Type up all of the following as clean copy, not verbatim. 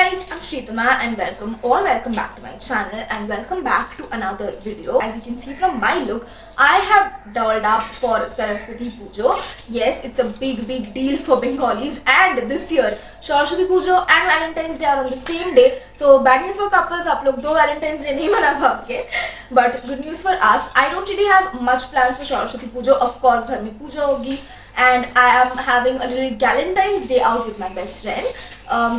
guys, I'm Sreetama and welcome back to my channel and welcome back to another video. As you can see from my look, I have dolled up for Saraswati Poojo. Yes, it's a big deal for Bengalis, and this year Saraswati Poojo and Valentine's Day are on the same day. So bad news for couples, आप लोग दो Valentine's Day नहीं मना पाओगे. But good news for us, I don't really have much plans for Saraswati Poojo. Of course, घर में पूजा होगी. And I am having a little Valentine's Day out with my best friend.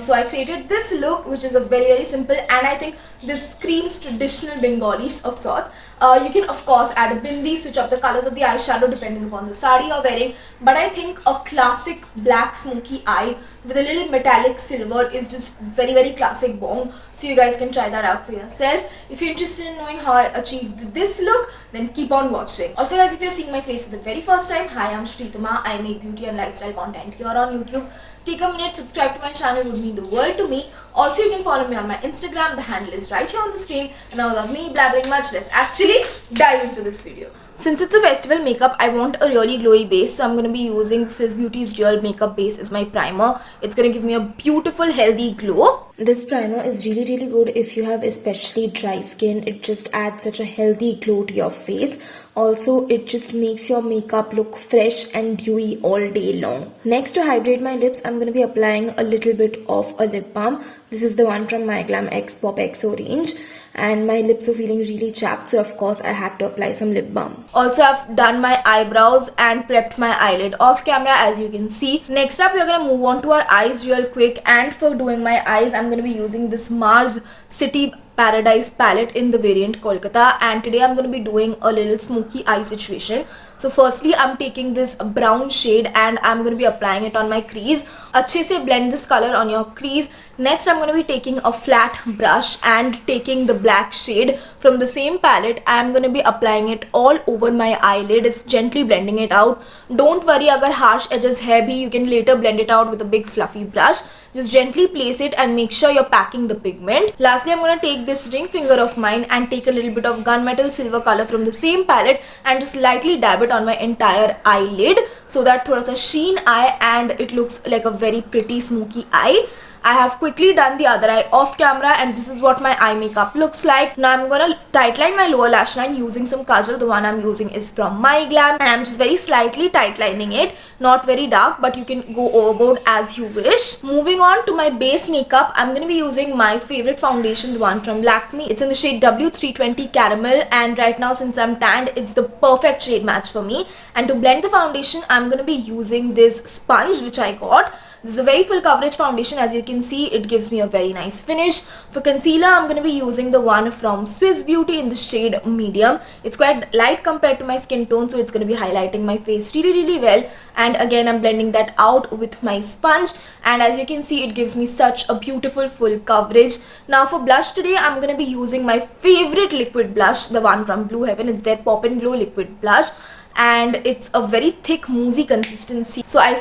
So I created this look, which is a very simple, and I think this screams traditional Bengalis of sorts. You can of course add a bindi, switch up the colors of the eyeshadow depending upon the sari you're wearing, but I think a classic black smoky eye with a little metallic silver is just very classic bomb. So you guys can try that out for yourself. If you're interested in knowing how I achieved this look, then keep on watching. Also guys, if you're seeing my face for the very first time, hi, I'm Sreetama. I make beauty and lifestyle content here on YouTube. Take a minute, subscribe to my channel, would mean the world to me. Also, you can follow me on my Instagram. The handle is right here on the screen. And now without me blabbering much, let's actually dive into this video. Since it's a festival makeup, I want a really glowy base, so I'm going to be using Swiss Beauty's Real Makeup Base as my primer. It's going to give me a beautiful, healthy glow. This primer is really good if you have especially dry skin. It just adds such a healthy glow to your face. Also, it just makes your makeup look fresh and dewy all day long. Next, to hydrate my lips, I'm going to be applying a little bit of a lip balm. This is the one from My Glam X Pop XO range. And my lips were feeling really chapped, so of course I had to apply some lip balm. Also, I've done my eyebrows and prepped my eyelid off camera, as you can see. Next up, we're gonna move on to our eyes real quick, and for doing my eyes, I'm gonna be using this Mars City Paradise palette in the variant Kolkata, and today I'm going to be doing a little smoky eye situation. So firstly, I'm taking this brown shade and I'm going to be applying it on my crease. अच्छे से blend this color on your crease. Next, I'm going to be taking a flat brush and taking the black shade from the same palette. I'm going to be applying it all over my eyelid. It's gently blending it out. Don't worry, अगर harsh edges है भी, you can later blend it out with a big fluffy brush. Just gently place it and make sure you're packing the pigment. Lastly, I'm going to take this ring finger of mine and take a little bit of gunmetal silver color from the same palette and just lightly dab it on my entire eyelid so that thoda sa sheen eye and it looks like a very pretty smoky eye. I have quickly done the other eye off camera, and this is what my eye makeup looks like. Now I'm gonna tightline my lower lash line using some kajal. The one I'm using is from My Glam, and I'm just very slightly tightlining it. Not very dark, but you can go overboard as you wish. Moving on to my base makeup, I'm gonna be using my favorite foundation, the one from Lakme. It's in the shade W320 Caramel, and right now since I'm tanned, it's the perfect shade match for me. And to blend the foundation, I'm gonna be using this sponge which I got. This is a very full coverage foundation. As you can see, it gives me a very nice finish. For concealer, I'm going to be using the one from Swiss Beauty in the shade medium. It's quite light compared to my skin tone, so it's going to be highlighting my face really well. And again, I'm blending that out with my sponge, and as you can see, it gives me such a beautiful full coverage. Now for blush today, I'm going to be using my favorite liquid blush, the one from Blue Heaven. It's their Pop and Glow liquid blush, and it's a very thick moussey consistency. So I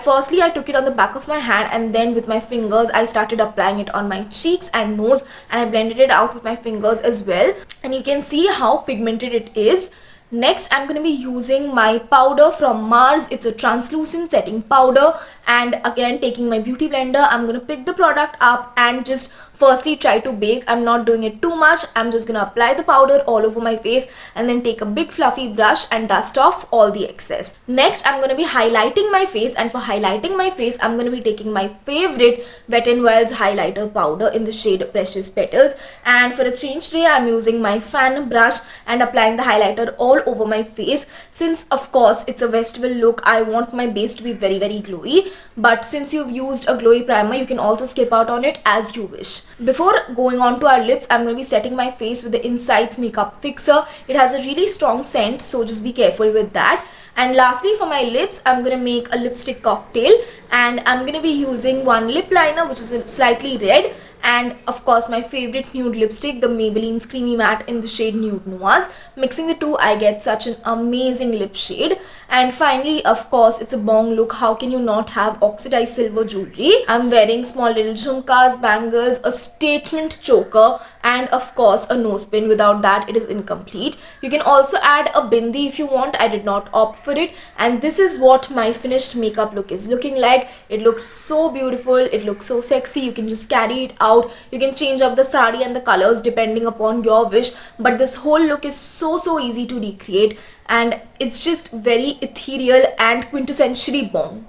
took it on the back of my hand, and then with my fingers I started applying it on my cheeks and nose, and I blended it out with my fingers as well, and you can see how pigmented it is. Next, I'm going to be using my powder from Mars. It's a translucent setting powder, and again taking my beauty blender, I'm going to pick the product up and just firstly try to bake. I'm not doing it too much. I'm just going to apply the powder all over my face and then take a big fluffy brush and dust off all the excess. Next, I'm going to be highlighting my face, and for highlighting my face, I'm going to be taking my favorite Wet n Wild's highlighter powder in the shade Precious Petals, and for a change today, I'm using my fan brush and applying the highlighter all over my face. Since of course it's a festival look, I want my base to be very glowy, but since you've used a glowy primer, you can also skip out on it as you wish. Before going on to our lips, I'm going to be setting my face with the Insights Makeup Fixer. It has a really strong scent, so just be careful with that. And lastly, for my lips, I'm going to make a lipstick cocktail, and I'm going to be using one lip liner which is slightly red, and of course my favorite nude lipstick, the Maybelline's Creamy Matte in the shade Nude Nuance. Mixing the two, I get such an amazing lip shade. And finally, of course, it's a bong look. How can you not have oxidized silver jewelry? I'm wearing small little jhumkas, bangles, a statement choker, and of course a nose pin. Without that it is incomplete. You can also add a bindi if you want. I did not opt for it, and this is what my finished makeup look is looking like. It looks so beautiful, it looks so sexy. You can just carry it out. You can change up the sari and the colors depending upon your wish, but this whole look is so easy to recreate, and it's just very ethereal and quintessentially bomb.